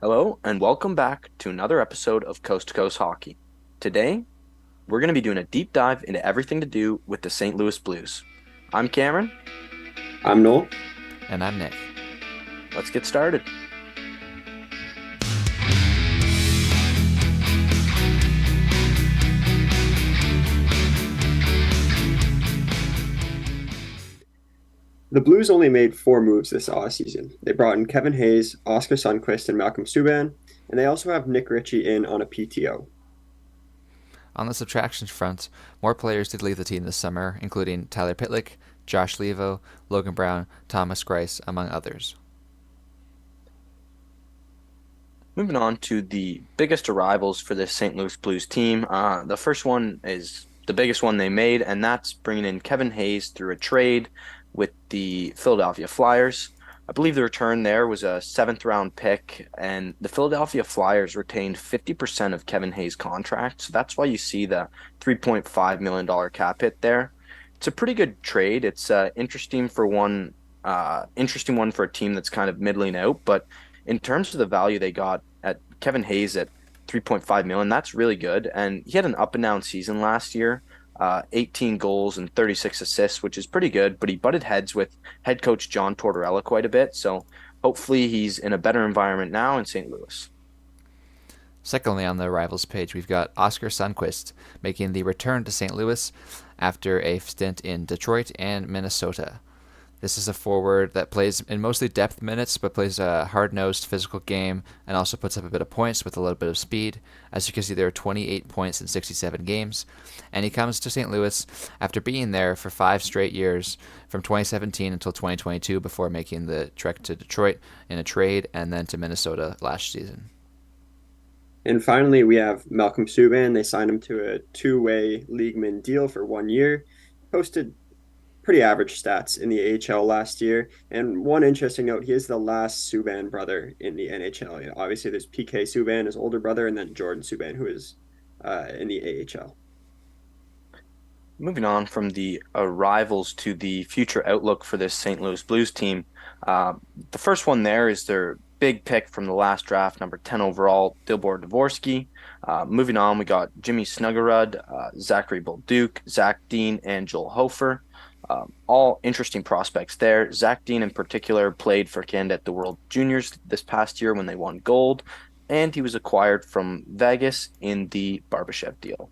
Hello, and welcome back to another episode of Coast to Coast Hockey. Today, we're going to be doing a deep dive into everything to do with the St. Louis Blues. I'm Cameron. I'm Noel. And I'm Nick. Let's get started. The Blues only made four moves this offseason. They brought in Kevin Hayes, Oscar Sundqvist, and Malcolm Subban, and they also have Nick Ritchie in on a PTO. On the subtractions front, more players did leave the team this summer, including Tyler Pitlick, Josh Levo, Logan Brown, Thomas Greiss, among others. Moving on to the biggest arrivals for this St. Louis Blues team. The first one is the biggest one they made, and that's bringing in Kevin Hayes through a trade with the Philadelphia Flyers. I believe the return there was a seventh round pick, and the Philadelphia Flyers retained 50% of Kevin Hayes' contract. So that's why you see the $3.5 million cap hit there. It's a pretty good trade. It's interesting one for a team that's kind of middling out. But in terms of the value they got at Kevin Hayes at 3.5 million, that's really good. And he had an up and down season last year. 18 goals and 36 assists, which is pretty good, but he butted heads with head coach John Tortorella quite a bit. So hopefully he's in a better environment now in St. Louis. Secondly, on the rivals page, we've got Oscar Sundqvist making the return to St. Louis after a stint in Detroit and Minnesota. This is a forward that plays in mostly depth minutes, but plays a hard-nosed physical game and also puts up a bit of points with a little bit of speed. As you can see, there are 28 points in 67 games. And he comes to St. Louis after being there for 5 straight years, from 2017 until 2022, before making the trek to Detroit in a trade and then to Minnesota last season. And finally, we have Malcolm Subban. They signed him to a two-way leagueman deal for 1 year. Posted pretty average stats in the AHL last year. And one interesting note, he is the last Subban brother in the NHL. Obviously, there's PK Subban, his older brother, and then Jordan Subban, who is in the AHL. Moving on from the arrivals to the future outlook for this St. Louis Blues team. Uh, the first one there is their big pick from the last draft, number 10 overall, Dilbor Dvorsky. Moving on, we got Jimmy Snuggerud, Zachary Bolduc, Zach Dean, and Joel Hofer. All interesting prospects there. Zach Dean, in particular, played for Canada at the World Juniors this past year when they won gold, and he was acquired from Vegas in the Barbashev deal.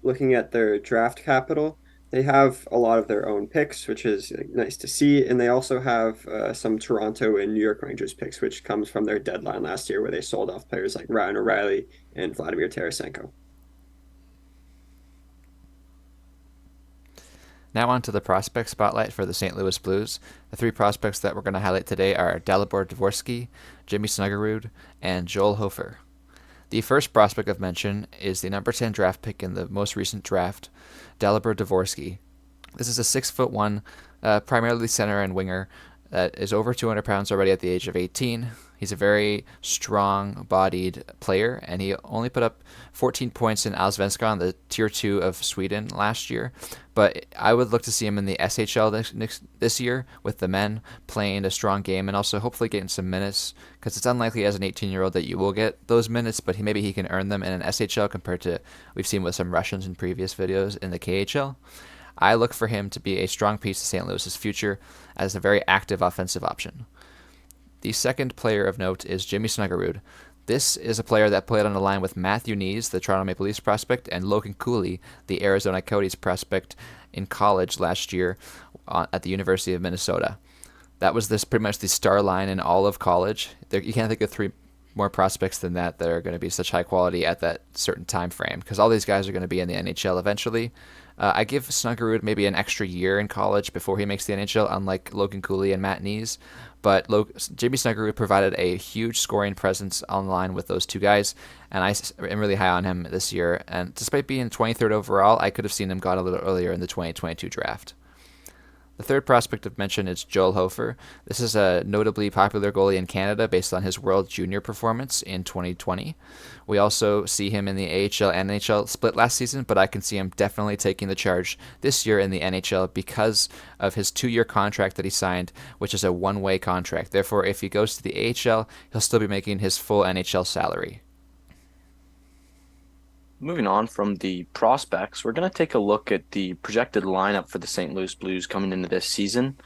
Looking at their draft capital, they have a lot of their own picks, which is nice to see. And they also have some Toronto and New York Rangers picks, which comes from their deadline last year where they sold off players like Ryan O'Reilly and Vladimir Tarasenko. Now on to the prospect spotlight for the St. Louis Blues. The 3 prospects that we're going to highlight today are Dalibor Dvorsky, Jimmy Snuggerud, and Joel Hofer. The first prospect of mention is the number 10 draft pick in the most recent draft, Dalibor Dvorsky. This is a 6'1", primarily center and winger that is over 200 pounds already at the age of 18. He's a very strong-bodied player, and he only put up 14 points in Allsvenskan, the Tier 2 of Sweden, last year. But I would look to see him in the SHL this year with the men, playing a strong game and also hopefully getting some minutes, because it's unlikely as an 18-year-old that you will get those minutes, but maybe he can earn them in an SHL compared to we've seen with some Russians in previous videos in the KHL. I look for him to be a strong piece to St. Louis's future as a very active offensive option. The second player of note is Jimmy Snuggerud. This is a player that played on the line with Matthew Knees, the Toronto Maple Leafs prospect, and Logan Cooley, the Arizona Coyotes prospect, in college last year at the University of Minnesota. That was pretty much the star line in all of college. You can't think of 3 more prospects than that are going to be such high quality at that certain time frame, because all these guys are going to be in the NHL eventually. I give Snuggerud maybe an extra year in college before he makes the NHL, unlike Logan Cooley and Matt Knees. But Jimmy Snuggerud provided a huge scoring presence online with those 2 guys, and I am really high on him this year. And despite being 23rd overall, I could have seen him gone a little earlier in the 2022 draft. The third prospect of mention is Joel Hofer. This is a notably popular goalie in Canada based on his World Junior performance in 2020. We also see him in the AHL NHL split last season, but I can see him definitely taking the charge this year in the NHL because of his 2 year contract that he signed, which is a one-way contract. Therefore, if he goes to the AHL, he'll still be making his full NHL salary. Moving on from the prospects, we're going to take a look at the projected lineup for the St. Louis Blues coming into this season.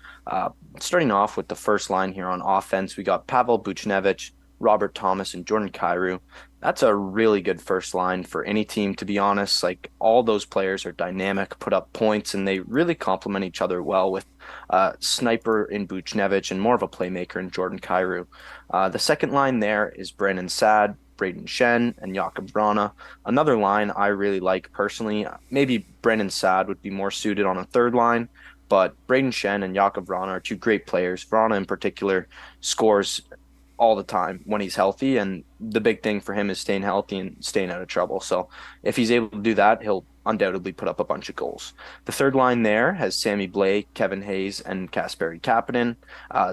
Starting off with the first line here on offense, we got Pavel Buchnevich, Robert Thomas, and Jordan Kyrou. That's a really good first line for any team, to be honest. Like all those players are dynamic, put up points, and they really complement each other well with sniper in Buchnevich and more of a playmaker in Jordan Kyrou. The second line there is Brandon Saad, Braden Shen, and Jakub Vrana. Another line I really like personally, maybe Brandon Saad would be more suited on a third line, but Braden Shen and Jakub Vrana are two great players. Vrana in particular scores all the time when he's healthy, and the big thing for him is staying healthy and staying out of trouble. So if he's able to do that, he'll undoubtedly put up a bunch of goals. The third line there has Sammy Blais, Kevin Hayes, and Kasperi Kapanen.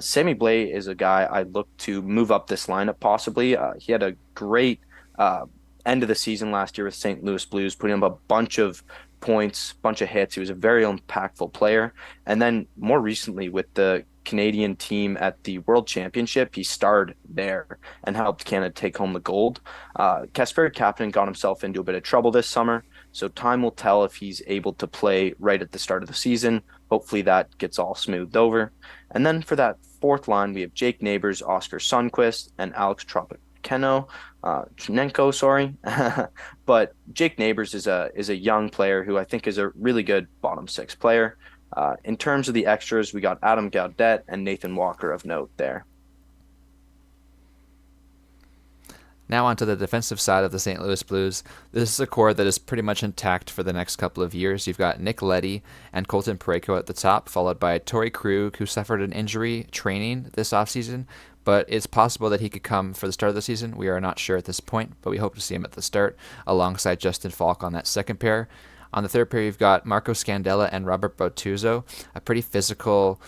Sammy Blais is a guy I look to move up this lineup possibly. He had a great end of the season last year with St. Louis Blues, putting up a bunch of points, bunch of hits. He was a very impactful player. And then more recently with the Canadian team at the World Championship, he starred there and helped Canada take home the gold. Kasperi Kapanen got himself into a bit of trouble this summer, so time will tell if he's able to play right at the start of the season. Hopefully that gets all smoothed over. And then for that fourth line, we have Jake Neighbors, Oscar Sundquist, and Alex Tarasenko, sorry. But Jake Neighbors is a young player who I think is a really good bottom six player. In terms of the extras, we got Adam Gaudet and Nathan Walker of note there. Now onto the defensive side of the St. Louis Blues. This is a core that is pretty much intact for the next couple of years. You've got Nick Leddy and Colton Parayko at the top, followed by Torrey Krug, who suffered an injury training this offseason, but it's possible that he could come for the start of the season. We are not sure at this point, but we hope to see him at the start alongside Justin Falk on that second pair. On the third pair, you've got Marco Scandella and Robert Bortuzzo, a pretty physical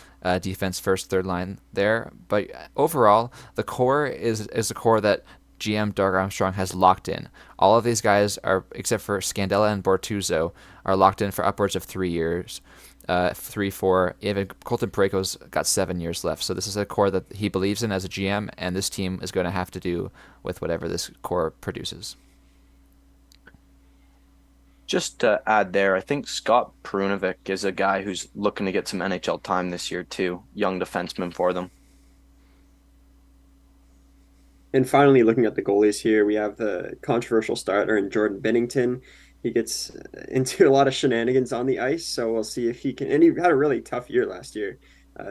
defense first third line there. But overall, the core is a core that GM Doug Armstrong has locked in. All of these guys are, except for Scandella and Bortuzzo, are locked in for upwards of 3 years. 3, 4. Even Colton Parayko's got 7 years left. So this is a core that he believes in as a GM, and this team is going to have to do with whatever this core produces. Just to add there, I think Scott Perunovic is a guy who's looking to get some NHL time this year too. Young defenseman for them. And finally, looking at the goalies here, we have the controversial starter in Jordan Binnington. He gets into a lot of shenanigans on the ice, so we'll see if he can. And he had a really tough year last year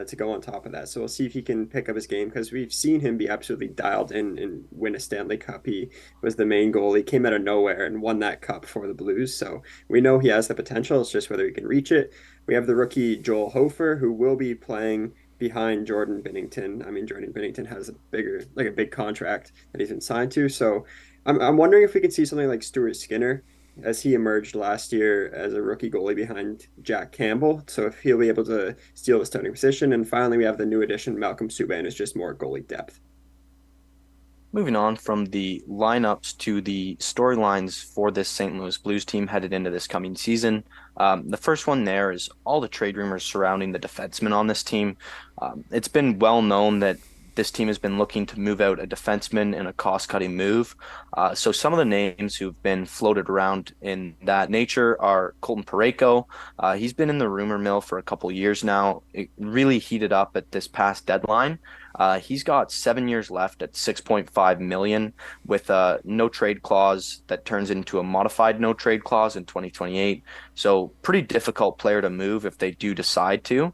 to go on top of that. So we'll see if he can pick up his game because we've seen him be absolutely dialed in and win a Stanley Cup. He was the main goalie, came out of nowhere and won that cup for the Blues. So we know he has the potential. It's just whether he can reach it. We have the rookie Joel Hofer, who will be playing behind Jordan Binnington. I mean, Jordan Binnington has a big contract that he's been signed to. So I'm wondering if we could see something like Stuart Skinner as he emerged last year as a rookie goalie behind Jack Campbell. So if he'll be able to steal the starting position. And finally, we have the new addition, Malcolm Subban, who's just more goalie depth. Moving on from the lineups to the storylines for this St. Louis Blues team headed into this coming season. The first one there is all the trade rumors surrounding the defensemen on this team. It's been well known that this team has been looking to move out a defenseman in a cost-cutting move. So some of the names who've been floated around in that nature are Colton Parayko. He's been in the rumor mill for a couple years now. It really heated up at this past deadline. He's got 7 years left at 6.5 million with a no trade clause that turns into a modified no trade clause in 2028. So pretty difficult player to move if they do decide to.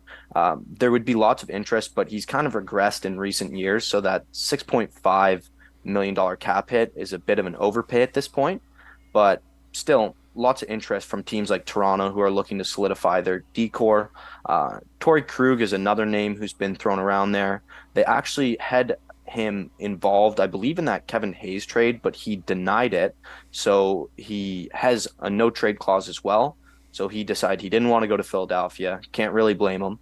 There would be lots of interest, but he's kind of regressed in recent years. So that $6.5 million cap hit is a bit of an overpay at this point, but still lots of interest from teams like Toronto who are looking to solidify their decor. Torrey Krug is another name who's been thrown around there. They actually had him involved, I believe, in that Kevin Hayes trade, but he denied it. So he has a no trade clause as well. So he decided he didn't want to go to Philadelphia. Can't really blame him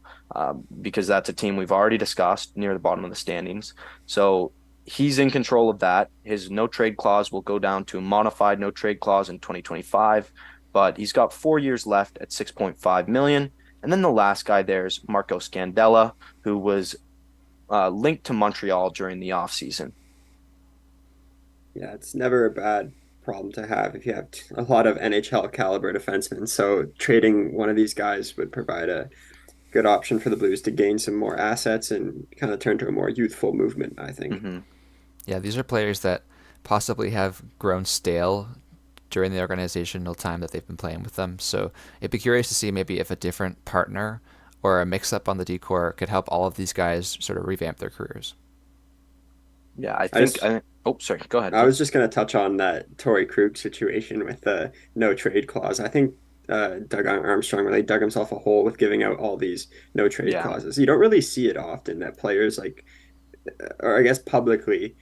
because that's a team we've already discussed near the bottom of the standings. So he's in control of that. His no trade clause will go down to a modified no trade clause in 2025, but he's got 4 years left at 6.5 million. And then the last guy there is Marco Scandella, who was linked to Montreal during the offseason. Yeah, it's never a bad problem to have if you have a lot of NHL caliber defensemen. So trading one of these guys would provide a good option for the Blues to gain some more assets and kind of turn to a more youthful movement, I think. Hmm. Yeah, these are players that possibly have grown stale during the organizational time that they've been playing with them. So it'd be curious to see maybe if a different partner or a mix-up on the decor could help all of these guys sort of revamp their careers. Yeah, I I think just oh, sorry, go ahead, I please. was just going to touch on that Torrey Krug situation with the no trade clause. I think Doug Armstrong really dug himself a hole with giving out all these no trade Yeah. clauses. You don't really see it often that players like, or I guess publicly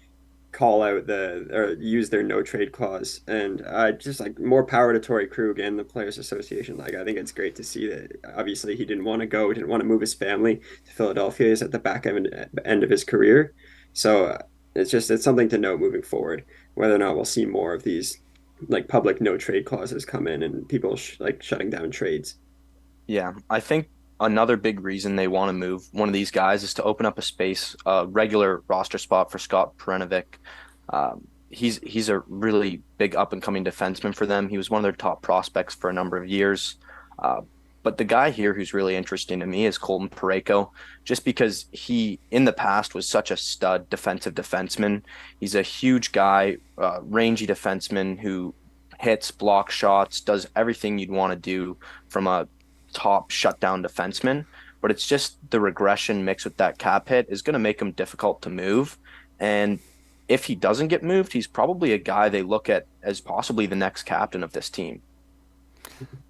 call out the or use their no trade clause. And just like more power to Torrey Krug and the Players Association. Like I think it's great to see that. Obviously, he didn't want to go, didn't want to move his family to Philadelphia. He's at the end of his career, so it's something to note moving forward. Whether or not we'll see more of these like public no trade clauses come in and people like shutting down trades. Yeah, I think another big reason they want to move one of these guys is to open up a space, a regular roster spot for Scott Perunovic. He's a really big up and coming defenseman for them. He was one of their top prospects for a number of years. Uh, but the guy here who's really interesting to me is Colton Parayko, just because he in the past was such a stud defensive defenseman. He's a huge guy, rangy defenseman who hits, blocks shots, does everything you'd want to do from a top shutdown defenseman, but it's just the regression mixed with that cap hit is going to make him difficult to move. And if he doesn't get moved, he's probably a guy they look at as possibly the next captain of this team.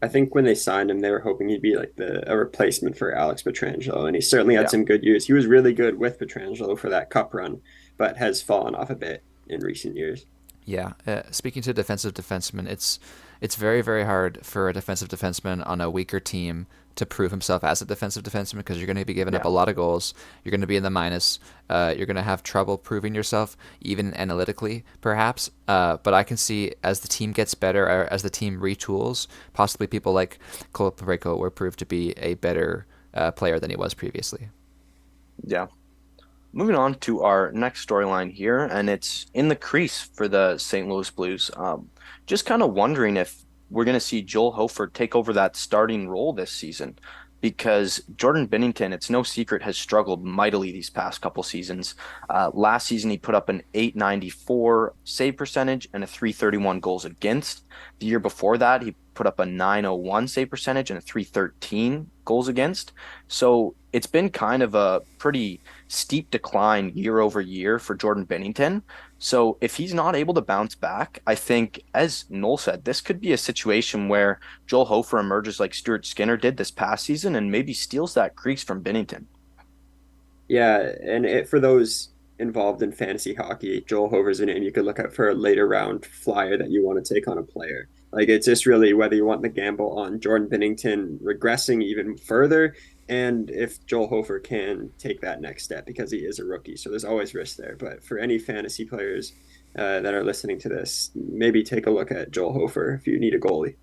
I think when they signed him, they were hoping he'd be like a replacement for Alex Pietrangelo, and he certainly had Yeah. some good years. He was really good with Pietrangelo for that cup run, but has fallen off a bit in recent years. Yeah, speaking to defensive defensemen, it's very very hard for a defensive defenseman on a weaker team to prove himself as a defensive defenseman because you're going to be giving up Yeah. a lot of goals. You're going to be in the minus. You're going to have trouble proving yourself, even analytically, perhaps. But I can see as the team gets better, or as the team retools, possibly people like Cole Pareko will prove to be a better player than he was previously. Yeah. Moving on to our next storyline here, and it's in the crease for the St. Louis Blues. Just kind of wondering if we're going to see Joel Hofer take over that starting role this season, because Jordan Binnington, it's no secret, has struggled mightily these past couple seasons. Last season, he put up an 894 save percentage and a 331 goals against. The year before that, he put up a 901 save percentage and a 313 goals against. So it's been kind of a pretty steep decline year over year for Jordan Binnington. So if he's not able to bounce back, I think, as Noel said, this could be a situation where Joel Hofer emerges like Stuart Skinner did this past season and maybe steals that crease from Binnington. Yeah, and for those involved in fantasy hockey, Joel Hover's a name you could look out for a later round flyer that you want to take on a player. Like it's just really whether you want the gamble on Jordan Binnington regressing even further, and if Joel Hofer can take that next step because he is a rookie. So there's always risk there. But for any fantasy players that are listening to this, maybe take a look at Joel Hofer if you need a goalie.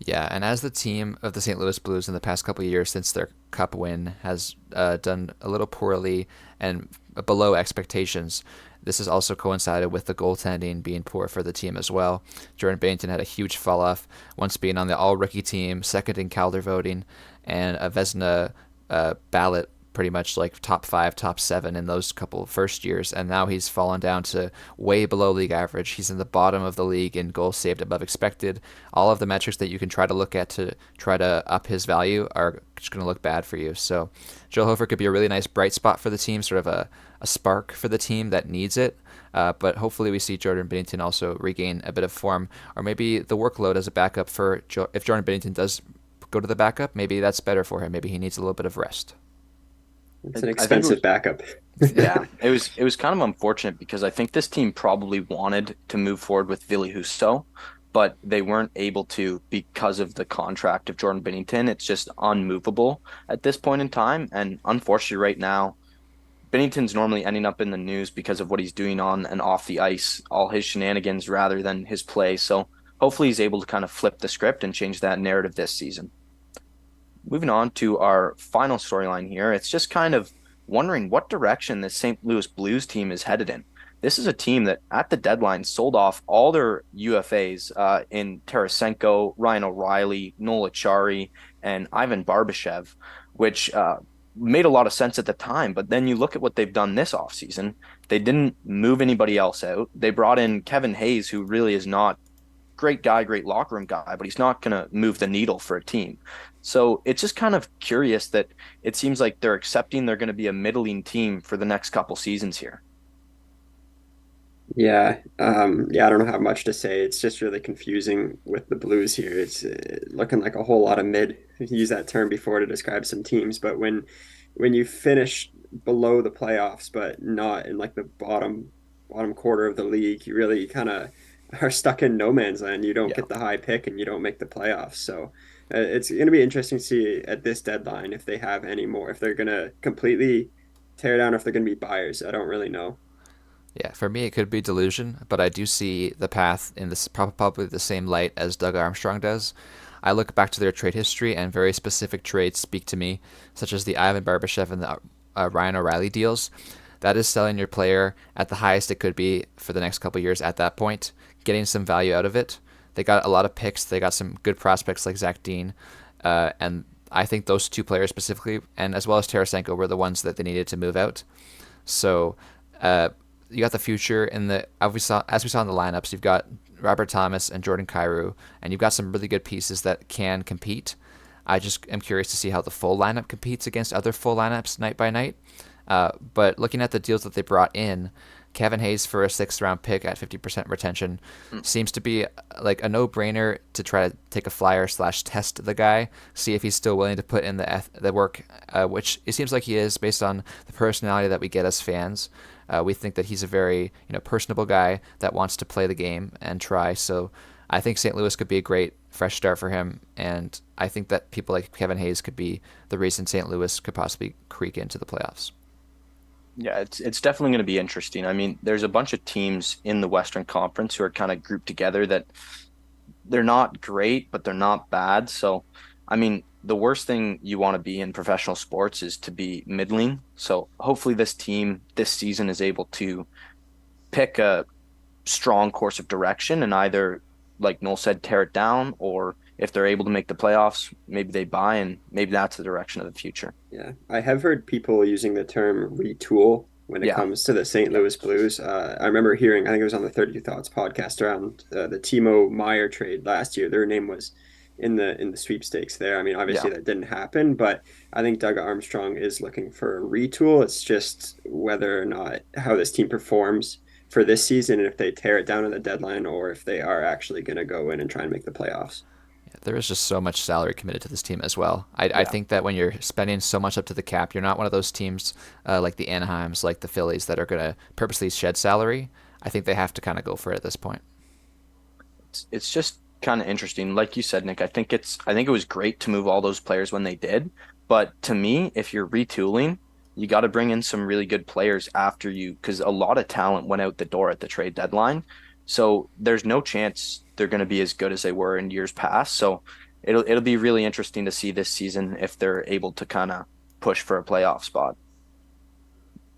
Yeah, and as the team of the St. Louis Blues in the past couple of years since their cup win has done a little poorly and below expectations, this has also coincided with the goaltending being poor for the team as well. Jordan Binnington had a huge fall off, once being on the all rookie team, second in Calder voting, and a Vezina ballot pretty much like top five, top seven in those couple first years, and now he's fallen down to way below league average. He's in the bottom of the league in goals saved above expected. All of the metrics that you can try to look at to try to up his value are just going to look bad for you. So Joe Hofer could be a really nice bright spot for the team, sort of a spark for the team that needs it. But hopefully we see Jordan Binnington also regain a bit of form, or maybe the workload as a backup for if Jordan Binnington does go to the backup, maybe that's better for him. Maybe he needs a little bit of rest. It's an I think it expensive was backup. Yeah, it was kind of unfortunate because I think this team probably wanted to move forward with Ville Husso, but they weren't able to because of the contract of Jordan Binnington. It's just unmovable at this point in time. And unfortunately, right now, Binnington's normally ending up in the news because of what he's doing on and off the ice, all his shenanigans rather than his play. So hopefully he's able to kind of flip the script and change that narrative this season. Moving on to our final storyline here, it's just kind of wondering what direction the St. Louis Blues team is headed in. This is a team that at the deadline sold off all their UFAs in Tarasenko, Ryan O'Reilly, Noel Acciari, and Ivan Barbashev, which made a lot of sense at the time. But then you look at what they've done this offseason. They didn't move anybody else out. They brought in Kevin Hayes, who really is not great guy, great locker room guy, but he's not going to move the needle for a team. So it's just kind of curious that it seems like they're accepting they're going to be a middling team for the next couple seasons here. Yeah, I don't know how much to say. It's just really confusing with the Blues here. It's looking like a whole lot of mid. I've used that term before to describe some teams, but when you finish below the playoffs, but not in like the bottom quarter of the league, you really kind of are stuck in no man's land. You don't Yeah. get the high pick, and you don't make the playoffs. So it's going to be interesting to see at this deadline if they have any more, if they're going to completely tear down, or if they're going to be buyers. I don't really know. Yeah, for me, it could be delusion, but I do see the path in this probably the same light as Doug Armstrong does. I look back to their trade history, and very specific trades speak to me, such as the Ivan Barbashev and the Ryan O'Reilly deals. That is selling your player at the highest it could be for the next couple years at that point, getting some value out of it. They got a lot of picks. They got some good prospects like Zach Dean, and I think those two players specifically, and as well as Tarasenko, were the ones that they needed to move out. So uh, you got the future in the as we saw in the lineups. You've got Robert Thomas and Jordan Kyrou, and you've got some really good pieces that can compete. I just am curious to see how the full lineup competes against other full lineups night by night. But looking at the deals that they brought in, Kevin Hayes for a sixth round pick at 50% retention seems to be like a no brainer to try to take a flyer slash test the guy, see if he's still willing to put in the work, which it seems like he is based on the personality that we get as fans. We think that he's a very personable guy that wants to play the game and try. So I think St. Louis could be a great fresh start for him, and I think that people like Kevin Hayes could be the reason St. Louis could possibly creak into the playoffs. Yeah, it's definitely going to be interesting. I mean, there's a bunch of teams in the Western Conference who are kind of grouped together that they're not great, but they're not bad. So, I mean, the worst thing you want to be in professional sports is to be middling. So, hopefully, this team this season is able to pick a strong course of direction and either, like Noel said, tear it down, or if they're able to make the playoffs, maybe they buy and maybe that's the direction of the future. Yeah, I have heard people using the term retool when it Yeah. comes to the St. Louis Blues. I remember hearing, I think it was on the 30 Thoughts podcast around the Timo Meyer trade last year. Their name was in the sweepstakes there. I mean, Yeah. obviously that didn't happen, but I think Doug Armstrong is looking for a retool. It's just whether or not how this team performs for this season and if they tear it down at the deadline or if they are actually going to go in and try and make the playoffs. There is just so much salary committed to this team as well. I Yeah. think that when you're spending so much up to the cap, you're not one of those teams like the Anaheims, like the Phillies, that are going to purposely shed salary. I think they have to kind of go for it at this point. It's just kind of interesting. Like you said, Nick, I think it was great to move all those players when they did. But to me, if you're retooling, you got to bring in some really good players after you, because a lot of talent went out the door at the trade deadline. So there's no chance they're going to be as good as they were in years past. So it'll be really interesting to see this season if they're able to kind of push for a playoff spot.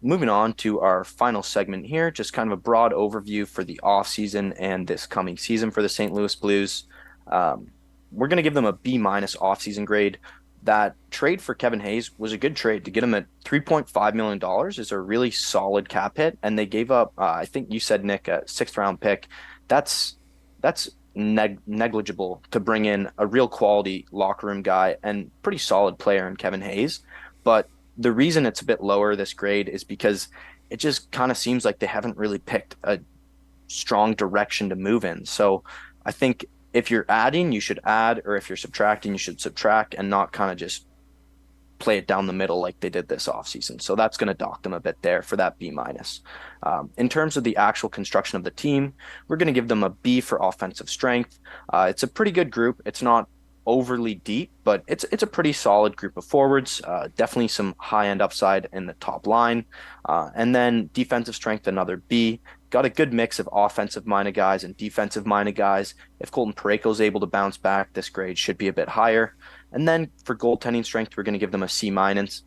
Moving on to our final segment here, just kind of a broad overview for the offseason and this coming season for the St. Louis Blues. Um, we're going to give them a B minus offseason grade. That trade for Kevin Hayes was a good trade to get him at $3.5 million is a really solid cap hit. And they gave up, I think you said, Nick, a sixth round pick. That's negligible to bring in a real quality locker room guy and pretty solid player in Kevin Hayes. But the reason it's a bit lower this grade is because it just kind of seems like they haven't really picked a strong direction to move in. So I think if you're adding, you should add, or if you're subtracting, you should subtract and not kind of just play it down the middle like they did this offseason. So that's going to dock them a bit there for that B minus. In terms of the actual construction of the team, we're going to give them a B for offensive strength. It's a pretty good group. It's not overly deep, but it's a pretty solid group of forwards. Definitely some high end upside in the top line, and then defensive strength, another B. Got a good mix of offensive minded guys and defensive minded guys. If Colton Parayko is able to bounce back, this grade should be a bit higher. And then for goaltending strength, we're going to give them a C minus,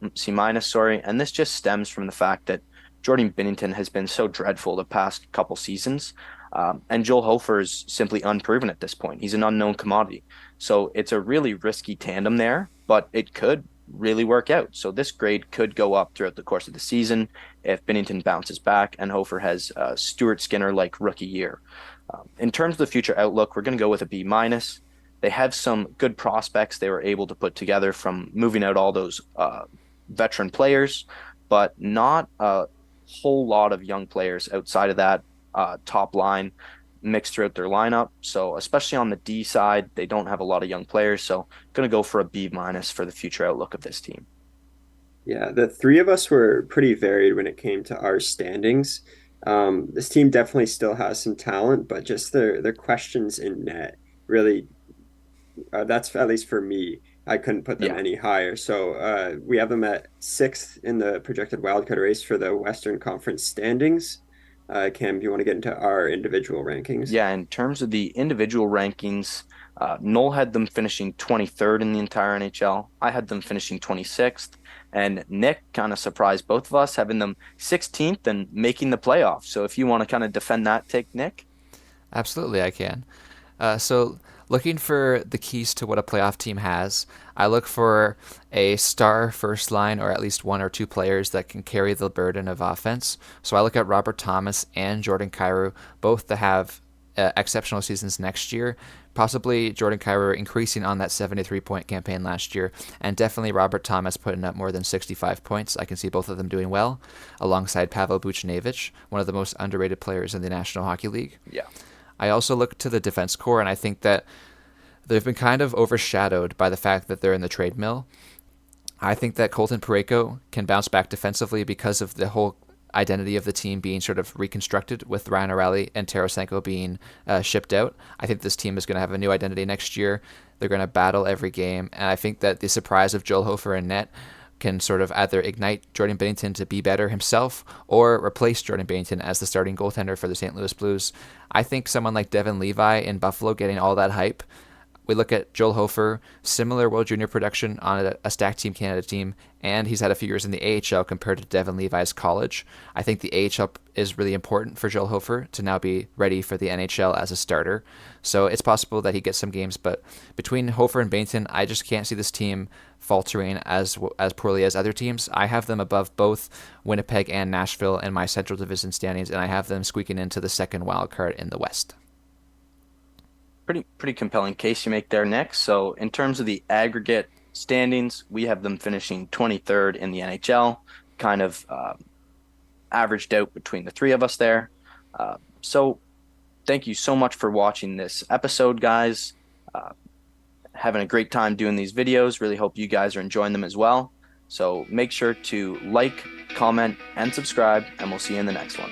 sorry. And this just stems from the fact that Jordan Binnington has been so dreadful the past couple seasons. And Joel Hofer is simply unproven at this point. He's an unknown commodity. So it's a really risky tandem there, but it could really work out. So this grade could go up throughout the course of the season if Binnington bounces back and Hofer has Stuart Skinner like rookie year. In terms of the future outlook, we're going to go with a B minus. They have some good prospects they were able to put together from moving out all those veteran players, but not a whole lot of young players outside of that top line mixed throughout their lineup. So especially on the D side, they don't have a lot of young players. So going to go for a B minus for the future outlook of this team. Yeah, the three of us were pretty varied when it came to our standings. This team definitely still has some talent, but just their questions in net really, that's at least for me. I couldn't put them Yeah. any higher. So we have them at sixth in the projected wildcard race for the Western Conference standings. Cam, do you want to get into our individual rankings? Yeah. In terms of the individual rankings, Noel had them finishing 23rd in the entire NHL. I had them finishing 26th. And Nick kind of surprised both of us, having them 16th and making the playoffs. So if you want to kind of defend that take, Nick. Absolutely, I can. So, looking for the keys to what a playoff team has, I look for a star first line or at least one or two players that can carry the burden of offense. So, I look at Robert Thomas and Jordan Kyrou, both to have exceptional seasons next year. Possibly Jordan Kyrou increasing on that 73-point campaign last year, and definitely Robert Thomas putting up more than 65 points. I can see both of them doing well, alongside Pavel Buchnevich, one of the most underrated players in the National Hockey League. Yeah. I also look to the defense core, and I think that they've been kind of overshadowed by the fact that they're in the trade mill. I think that Colton Parayko can bounce back defensively because of the whole identity of the team being sort of reconstructed with Ryan O'Reilly and Tarasenko being shipped out. I think this team is going to have a new identity next year. They're going to battle every game, and I think that the surprise of Joel Hofer in net can sort of either ignite Jordan Binnington to be better himself or replace Jordan Binnington as the starting goaltender for the St. Louis Blues. I think someone like Devin Levi in Buffalo getting all that hype. We look at Joel Hofer, similar World Junior production on a stacked Team Canada team, and he's had a few years in the AHL compared to Devin Levi's college. I think the AHL is really important for Joel Hofer to now be ready for the NHL as a starter. So it's possible that he gets some games, but between Hofer and Binnington, I just can't see this team faltering as poorly as other teams. I have them above both Winnipeg and Nashville in my Central Division standings, and I have them squeaking into the second wild card in the West. Pretty compelling case you make there, Nick. So in terms of the aggregate standings, we have them finishing 23rd in the NHL, kind of averaged out between the three of us there. So thank you so much for watching this episode, guys. Having a great time doing these videos. Really hope you guys are enjoying them as well. So make sure to like, comment, and subscribe, and we'll see you in the next one.